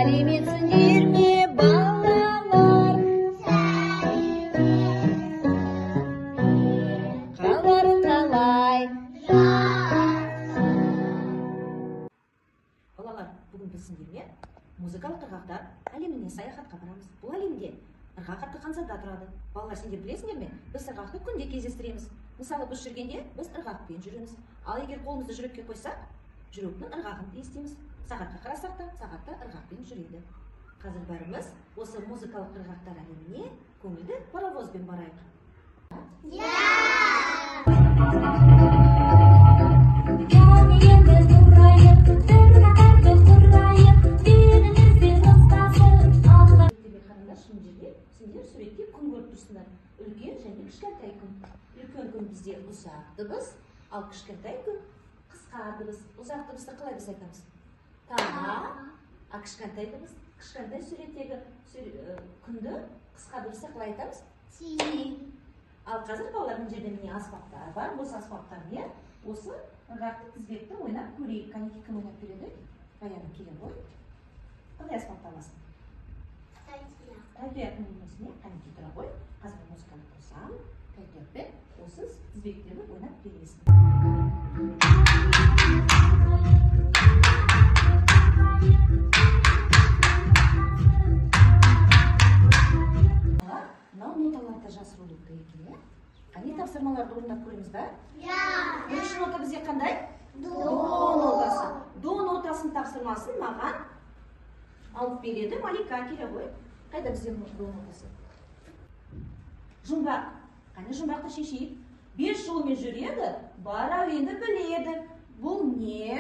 Сәлеметсіңдер ме, балалар? Қалдарың қалай? Балалар, бүгін біз сендермен музыкалық ырғақтар әлеміне саяхатқа барамыз. Бұл әлемде ырғақ атты қансада тұрады. Балалар, сендер білесіңдер ме? Біз ырғақты күнде кездестіреміз. Мысалы, біз жүргенде біз ырғақпен жүреміз. Ал егер қолымызды жүрекке қойсақ, жүректің ырғағын естиміз. Сағатқа қарасақ та, сағатта ырғақпен жүреді. Қазір бәріміз осы музыкалық ырғақтар әлеміне көңілді паровозбен барайық. Сендер суретте күн көріп тұрсыңдар. Үлкен және кішкентай күн. Үлкен күн бізде ұзақ дыбыс, ал кішкентай күн қысқа дыбыс. Ұзақ дыбысты қалай біз айтамыз? Та, а кішкентай дыбыс, кішкентай суреттегі күнді қысқа дыбысты қалай айтамыз? Ти. Ал қазір балалар, мына жерде міне аспаптар бар. Осы аспаптармен осы ырғақты тізбекті ойнап көрейік. Қанекей кім ойнап береді? Баяны келген ғой. Қандай аспапты аласың? Тәлтөяқтың өмірсіне қанекей тұра ғой. Қазір музыканы қосам. Тәлтөяқпен осы тізбектерді ойнап бересің. Мынау ноталарды жасыру керек екен. Қане тапсырмаларды орындап көреміз ба? Бірінші нота бізде қандай? До нотасы. До нотасының тапсырмасын маған алып береді Малика, келе ғой. Қайда бізде до нотасы? Жұмбақ. Қане жұмбақты шешейік. 5 жолмен жүреді, бар әуенді біледі. Бұл не?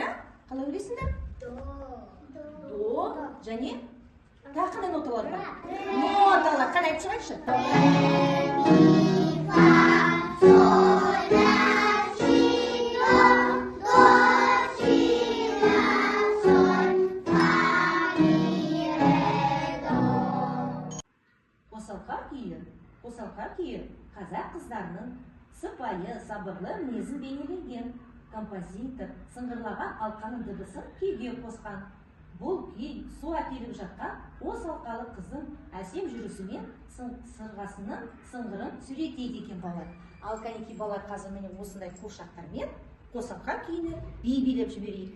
Қалай білесіңдер? До және тақында ноталар бар. Ноталар, қане айтып шығайықшы? Қосалқа күйі қазақ қыздарының сыпайы, сабырлы мінезін бейнеленген. Композитор сыңғырлаған алқаның дыбысын күйге қосқан. Бұл күй су әкеліп жатқан қос алқалы қыздың әсем жүрісімен сырғасының сыңғырын суреттейді екен балалар. Ал қанекей балалар, қазір міне осындай қуыршақтармен қосалқа күйіне би билеп жіберейік.